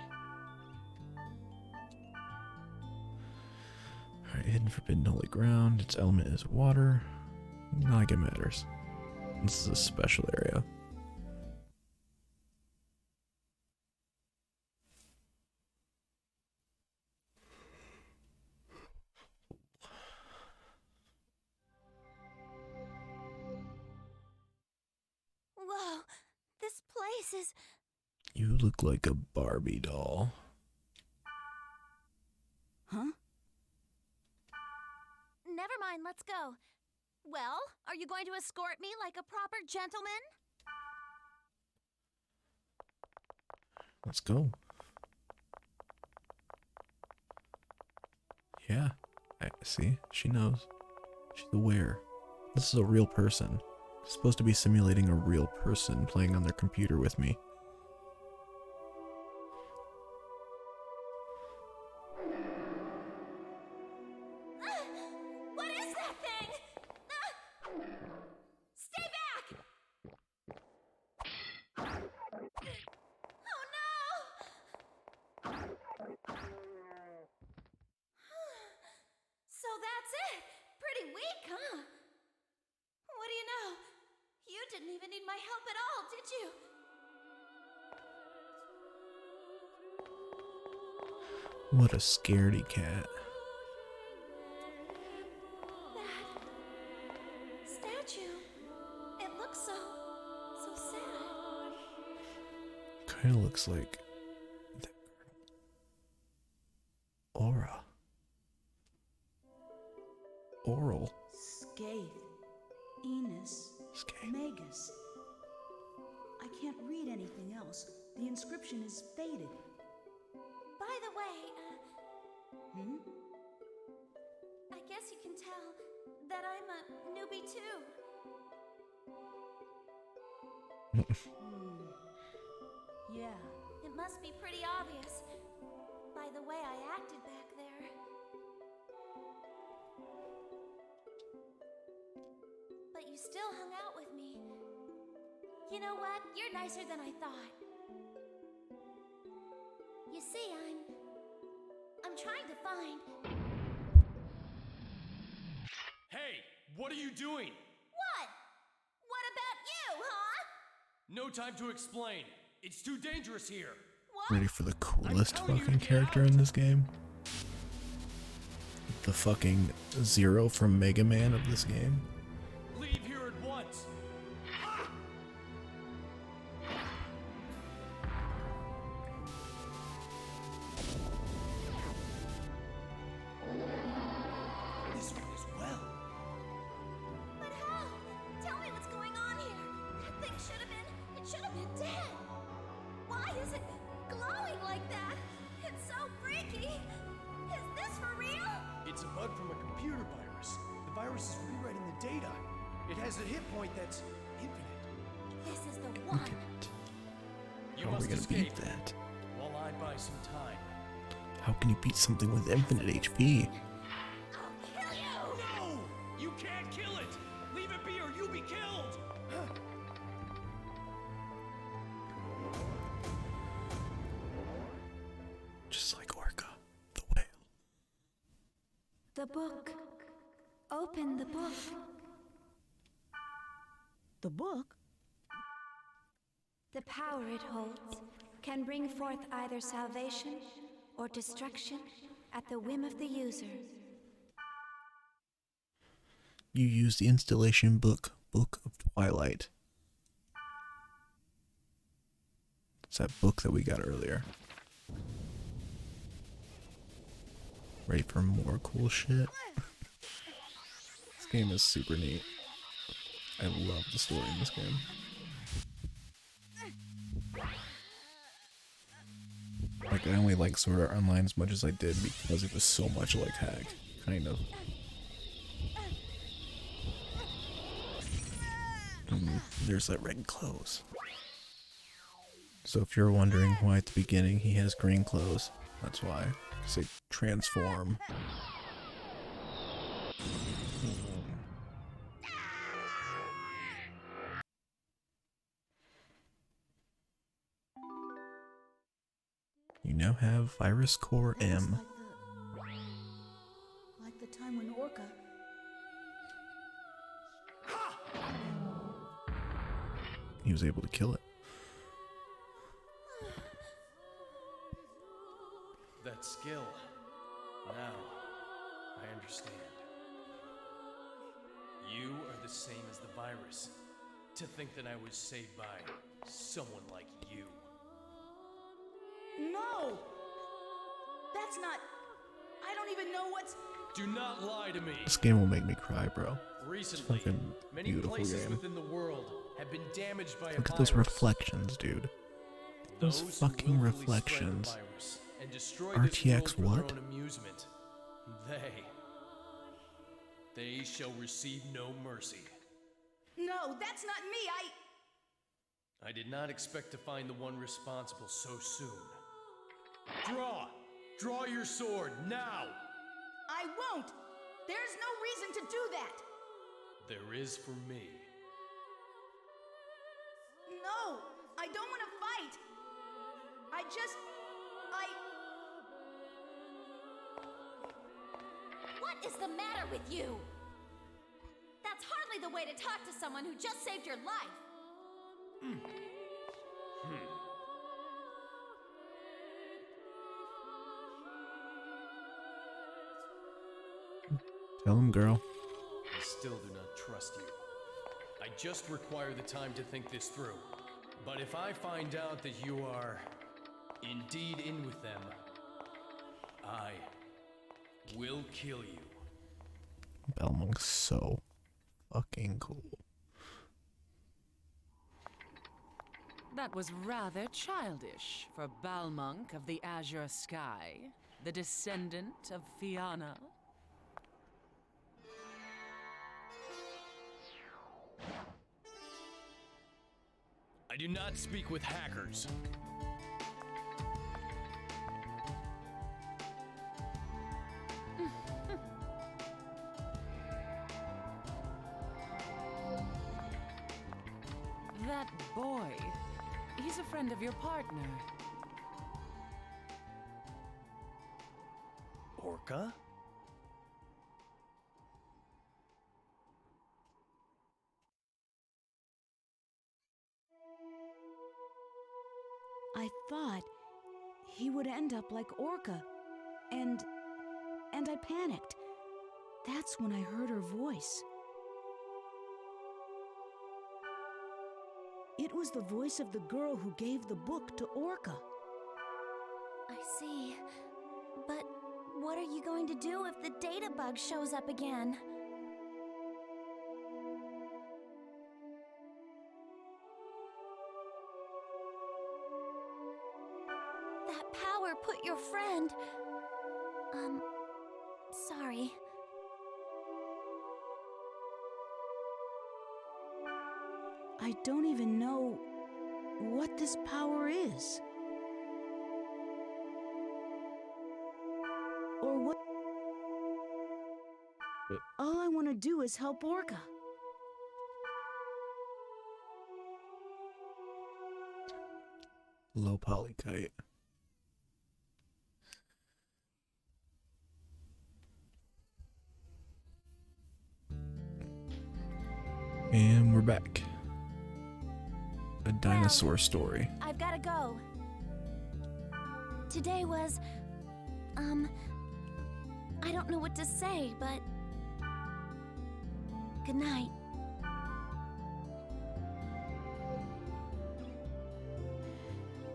Alright, hidden forbidden holy ground. Its element is water. Not like it matters. This is a special area. Whoa, this place is. You look like a Barbie doll. Huh? Never mind, let's go. Well, are you going to escort me like a proper gentleman? Let's go. Yeah. I see. She knows. She's aware. This is a real person. She's supposed to be simulating a real person playing on their computer with me. What is that thing? Stay back! Oh no! So that's it. Pretty weak, huh? What do you know? You didn't even need my help at all, did you? What a scaredy cat. That statue. It looks so sad. Kinda looks like that Oral. Skaith, Enos, Skaith. Magus. I can't read anything else. The inscription is faded. By the way, Hmm? I guess you can tell that I'm a newbie too. Yeah. It must be pretty obvious by the way I acted back there. But you still hung out with me. You know what? You're nicer than I thought. You see, I'm trying to find. Hey, what are you doing? What? What about you, huh? No time to explain. It's too dangerous here. What? Ready for the coolest telling you to fucking get character out. in this game? The fucking Zero from Mega Man of this game. Leave here at once. This one as well. But how? Tell me what's going on here. That thing should have been dead. Why is it glowing like that? It's so freaky. Is this for real? It's a bug from a computer virus. The virus is rewriting the data. It has a hit point that's infinite. This is the one. You How are we must gonna escape beat that? While I buy some time. How can you beat something with infinite HP? I'll kill you. No! You can't kill it! Leave it be or you'll be killed! Just like Orca, the whale. The book. Open the book. The book? The power it holds can bring forth either salvation or destruction at the whim of the user. You use the installation book, Book of Twilight. It's that book that we got earlier. Ready for more cool shit? This game is super neat. I love the story in this game. Like, I only like Sword Art Online as much as I did because it was so much like Hag, kind of. There's that red clothes. So if you're wondering why at the beginning he has green clothes, that's why. 'Cause they transform. You now have Virus Core M. Like the time when Orca. He was able to kill it. That skill. Now, I understand. You are the same as the virus. To think that I was saved by someone like you. No! That's not. I don't even know what's. Do not lie to me. This game will make me cry, bro. Recently, fucking many beautiful places game. within the world have been damaged by a Look at those virus. reflections, dude. Those Those who fucking willfully spread the reflections. virus and destroy RTX this world what? for their own amusement. They shall receive no mercy. No, that's not me. I did not expect to find the one responsible so soon. Draw! Draw your sword, now! I won't! There's no reason to do that! There is for me. No! I don't want to fight! What is the matter with you? That's hardly the way to talk to someone who just saved your life. Tell him, girl. I still do not trust you. I just require the time to think this through. But if I find out that you are indeed in with them, I will kill you. Balmonk's so fucking cool. That was rather childish for Balmonk of the Azure Sky, the descendant of Fianna. I do not speak with hackers. That boy, he's a friend of your partner. Orca? I thought he would end up like Orca, and I panicked. That's when I heard her voice. It was the voice of the girl who gave the book to Orca. I see. But what are you going to do if the data bug shows up again? That power put your friend... sorry. I don't even know what this power is. Or what... All I want to do is help Orca. Low polykite. And we're back. A dinosaur story. I've gotta go. Today was... I don't know what to say, but... Good night.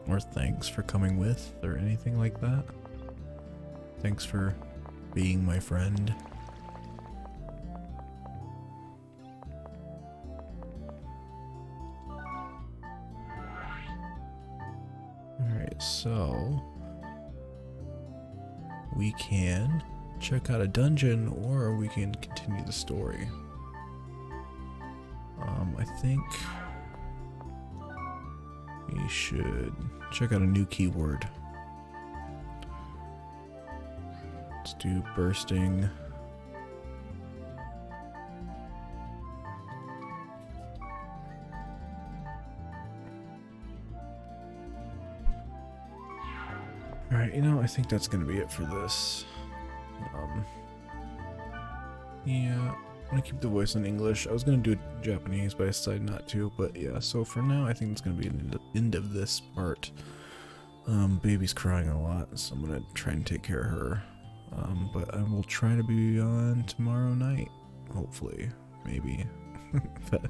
Or thanks for coming with, or anything like that. Thanks for being my friend. Alright, so we can check out a dungeon or we can continue the story. I think we should check out a new keyword. Let's do bursting. Alright, I think that's gonna be it for this. Yeah, I'm gonna keep the voice in English. I was gonna do it in Japanese, but I decided not to. But yeah, so for now, I think it's gonna be the end of this part. Baby's crying a lot, so I'm gonna try and take care of her. But I will try to be on tomorrow night, hopefully, maybe. But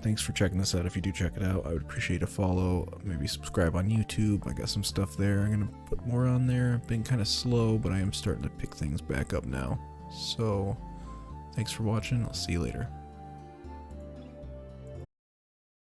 thanks for checking this out. If you do check it out, I would appreciate a follow. Maybe subscribe on YouTube. I got some stuff there. I'm gonna put more on there. I've been kind of slow, but I am starting to pick things back up now. So, thanks for watching. I'll see you later.